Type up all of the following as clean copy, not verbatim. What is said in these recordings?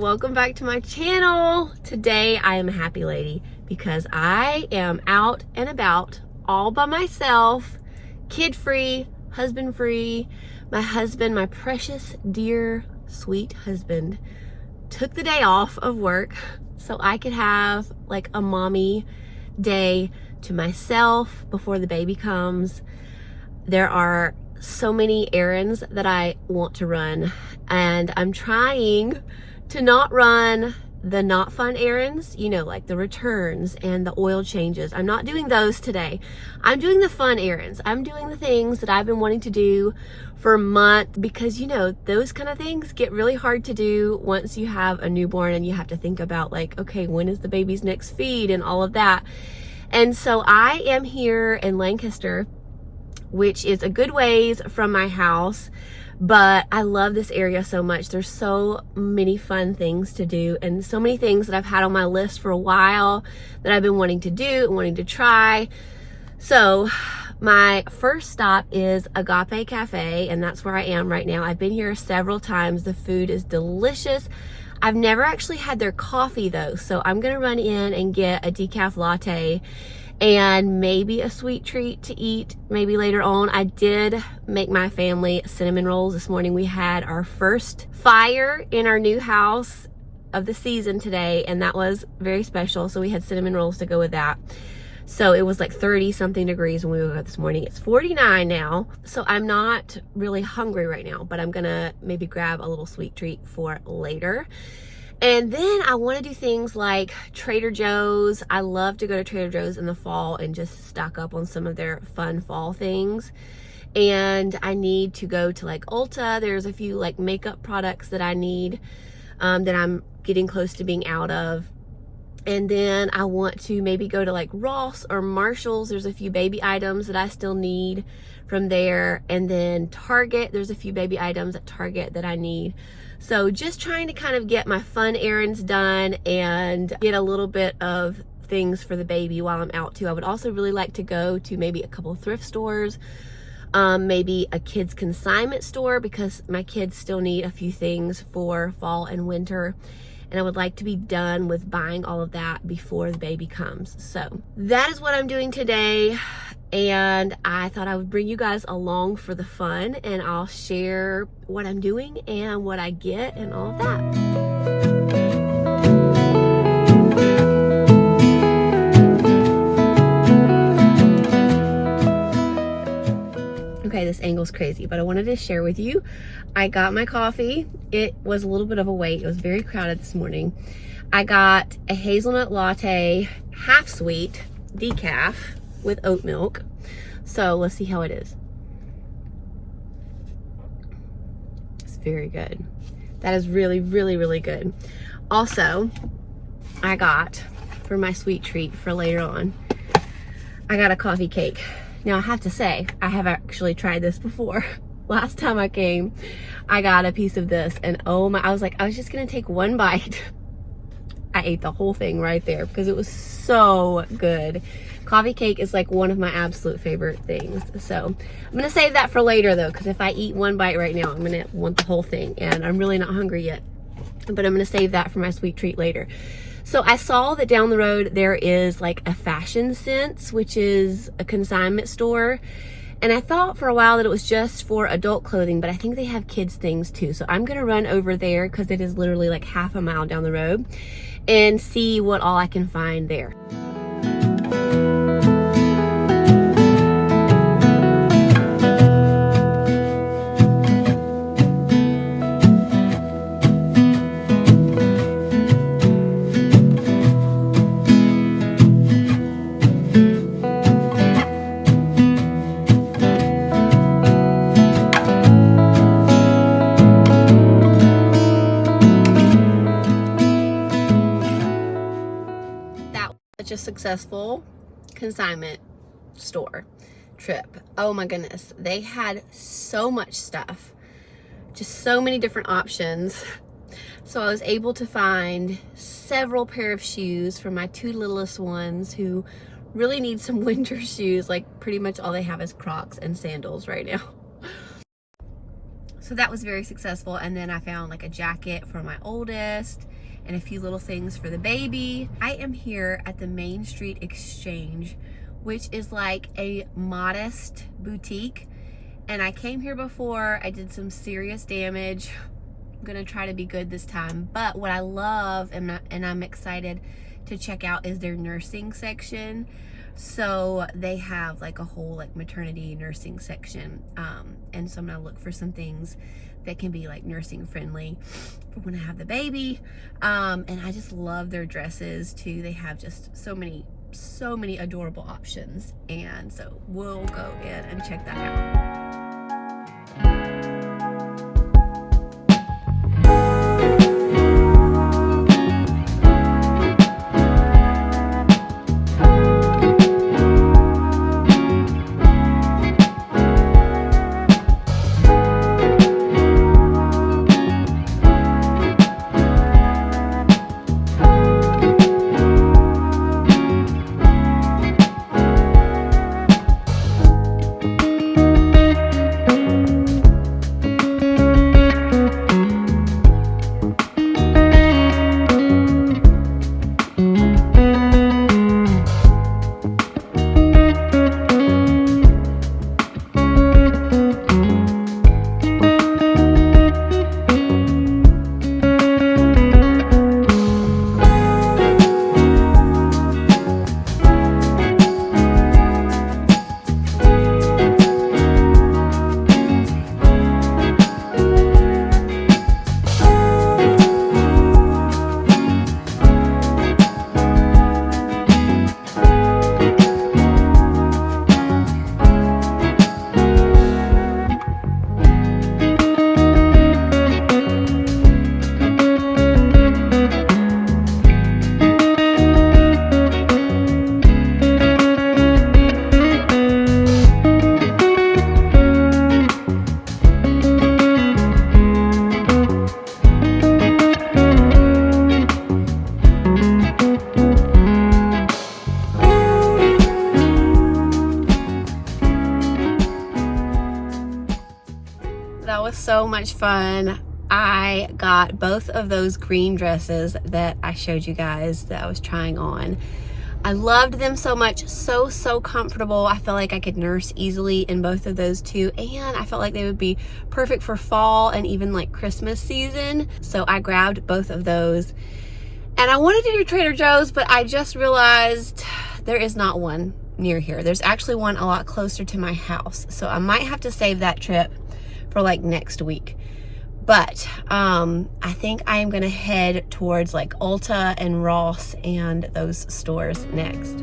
welcome back to my channel. Today I am a happy lady because I am out and about all by myself, kid-free, husband-free. My husband, my precious, dear, sweet husband, took the day off of work so I could have like a mommy day to myself before the baby comes. There are so many errands that I want to run, and I'm trying to not run the not fun errands, you know, like the returns and the oil changes. I'm not doing those today. I'm doing the fun errands. I'm doing the things that I've been wanting to do for a month, because you know, those kind of things get really hard to do once you have a newborn and you have to think about like, okay, when is the baby's next feed and all of that. And so I am here in Lancaster, which is a good ways from my house, but I love this area so much. There's so many fun things to do and so many things that I've had on my list for a while that I've been wanting to do and wanting to try. So my first stop is Agape Cafe, and that's where I am right now. I've been here several times. The food is delicious. I've never actually had their coffee though, so I'm gonna run in and get a decaf latte and maybe a sweet treat to eat maybe later on. I did make my family cinnamon rolls this morning. We had our first fire in our new house of the season today, and that was very special. So we had cinnamon rolls to go with that. So it was like 30 something degrees when we woke up this morning. It's 49 now. So I'm not really hungry right now, but I'm gonna maybe grab a little sweet treat for later. And then I want to do things like Trader Joe's. I love to go to Trader Joe's in the fall and just stock up on some of their fun fall things. And I need to go to like Ulta. There's a few like makeup products that I need that I'm getting close to being out of. And then I want to maybe go to like Ross or Marshall's. There's a few baby items that I still need from there. And then Target, there's a few baby items at Target that I need. So just trying to kind of get my fun errands done and get a little bit of things for the baby while I'm out too. I would also really like to go to maybe a couple of thrift stores, maybe a kids consignment store, because my kids still need a few things for fall and winter. And I would like to be done with buying all of that before the baby comes. So that is what I'm doing today. And I thought I would bring you guys along for the fun, and I'll share what I'm doing and what I get and all of that. Okay, this angle's crazy, but I wanted to share with you. I got my coffee. It was a little bit of a wait. It was very crowded this morning. I got a hazelnut latte, half sweet, decaf with oat milk. So let's see how it is. It's very good. That is really, really, really good. Also, I got, for my sweet treat for later on, I got a coffee cake. Now I have to say, I have actually tried this before. Last time I came, I got a piece of this, and oh my, I was just gonna take one bite. I ate the whole thing right there because it was so good. Coffee cake is like one of my absolute favorite things. So I'm gonna save that for later though, because if I eat one bite right now, I'm gonna want the whole thing, and I'm really not hungry yet. But I'm gonna save that for my sweet treat later. So I saw that down the road there is like a Fashion Sense, which is a consignment store. And I thought for a while that it was just for adult clothing, but I think they have kids things too. So I'm gonna run over there, because it is literally like half a mile down the road, and see what all I can find there. Such a successful consignment store trip. Oh my goodness, they had so much stuff, just so many different options. So I was able to find several pair of shoes for my two littlest ones who really need some winter shoes. Like pretty much all they have is Crocs and sandals right now. So that was very successful. And then I found like a jacket for my oldest and a few little things for the baby. I am here at the Main Street Exchange, which is like a modest boutique. And I came here before, I did some serious damage. I'm gonna try to be good this time. But what I love and I'm excited to check out is their nursing section. So they have like a whole like maternity nursing section. And so I'm gonna look for some things that can be like nursing friendly for when I have the baby. And I just love their dresses too. They have just so many adorable options. And so we'll go in and check that out. That was so much fun. I got both of those green dresses that I showed you guys that I was trying on. I loved them so much, so comfortable. I felt like I could nurse easily in both of those too, and I felt like they would be perfect for fall and even like Christmas season. So I grabbed both of those, and I wanted to do Trader Joe's, but I just realized there is not one near here. There's actually one a lot closer to my house, so I might have to save that trip for like next week. But I think I am gonna head towards like Ulta and Ross and those stores next.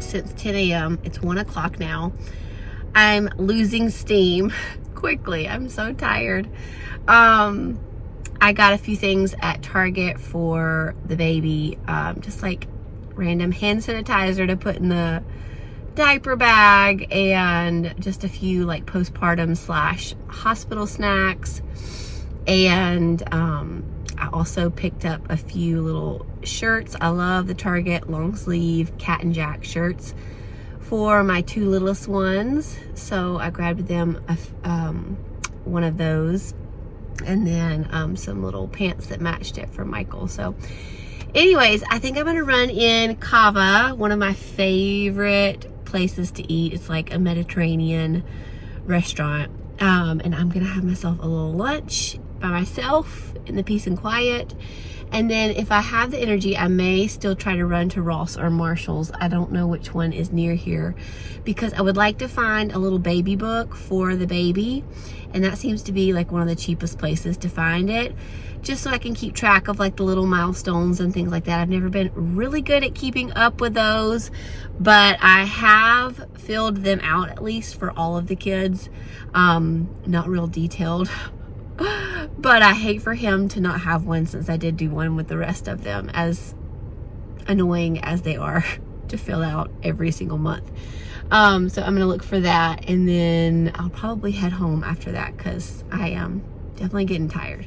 Since 10 a.m. It's 1 o'clock now. I'm losing steam quickly. I'm so tired. I got a few things at Target for the baby, just like random hand sanitizer to put in the diaper bag and just a few like postpartum / hospital snacks. And I also picked up a few little shirts. I love the Target long sleeve Cat and Jack shirts for my two littlest ones. So I grabbed them one of those. and then some little pants that matched it for Michael. So anyways, I think I'm gonna run in Cava, one of my favorite places to eat. It's like a Mediterranean restaurant, and I'm gonna have myself a little lunch by myself in the peace and quiet. And then if I have the energy, I may still try to run to Ross or Marshall's. I don't know which one is near here, because I would like to find a little baby book for the baby, and that seems to be like one of the cheapest places to find it, just so I can keep track of like the little milestones and things like that. I've never been really good at keeping up with those, but I have filled them out, at least for all of the kids. Not real detailed, but I hate for him to not have one, since I did do one with the rest of them, as annoying as they are to fill out every single month. So I'm gonna look for that, and then I'll probably head home after that, because I am definitely getting tired.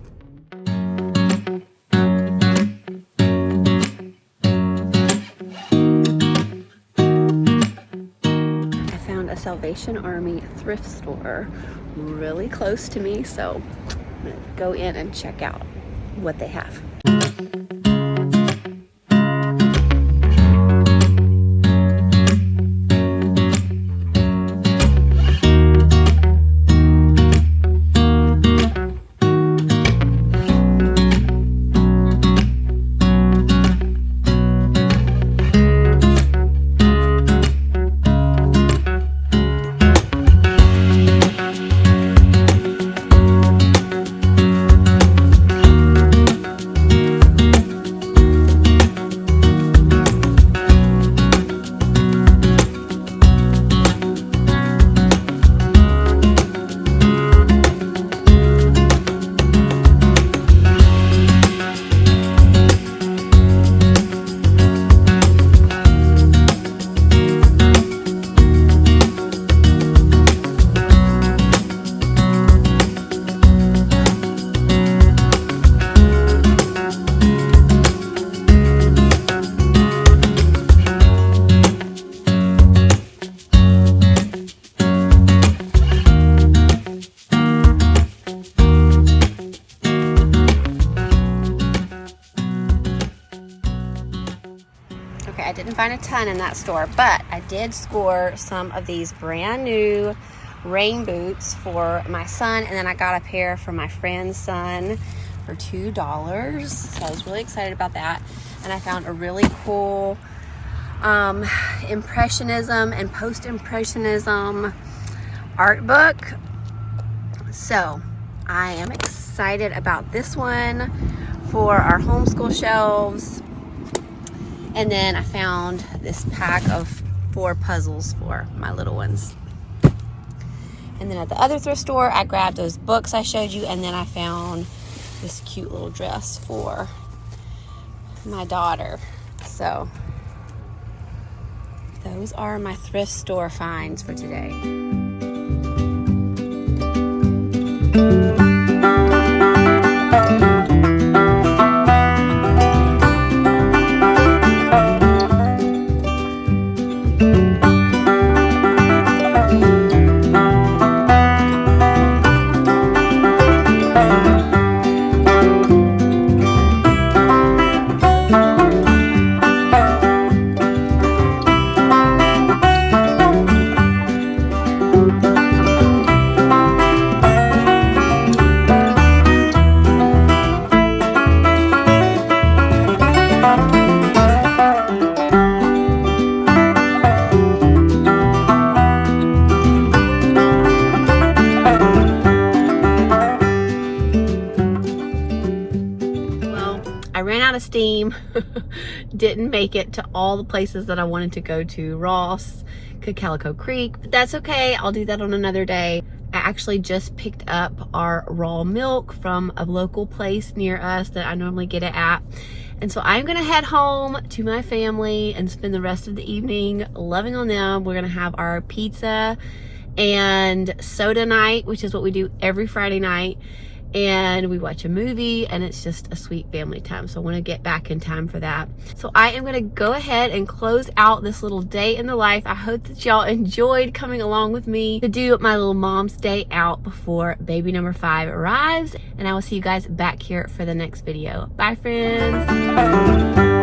I found a Salvation Army thrift store really close to me, so I'm gonna go in and check out what they have. I didn't find a ton in that store, but I did score some of these brand new rain boots for my son, and then I got a pair for my friend's son for $2. So I was really excited about that. And I found a really cool Impressionism and Post-Impressionism art book. So I am excited about this one for our homeschool shelves. And then I found this pack of 4 puzzles for my little ones. And then at the other thrift store, I grabbed those books I showed you, and then I found this cute little dress for my daughter. So those are my thrift store finds for today. Of steam. Didn't make it to all the places that I wanted to go to, Ross, Calico Creek, but that's okay. I'll do that on another day. I actually just picked up our raw milk from a local place near us that I normally get it at, and so I'm gonna head home to my family and spend the rest of the evening loving on them. We're gonna have our pizza and soda night, which is what we do every Friday night. and we watch a movie, and it's just a sweet family time. So I want to get back in time for that. So I am going to go ahead and close out this little day in the life. I hope that y'all enjoyed coming along with me to do my little mom's day out before baby number 5 arrives, and I will see you guys back here for the next video. Bye, friends.